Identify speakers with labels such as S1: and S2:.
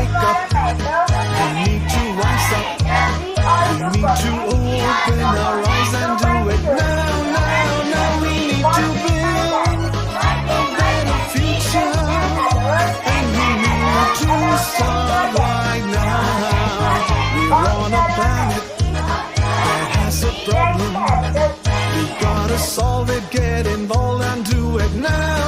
S1: wake up. We need to rise up. We need to open our eyes and do it now, now, now. We need to build a better future, and we need to start right now. We're on a planet that has a problem. We gotta solve it, get involved and do it now.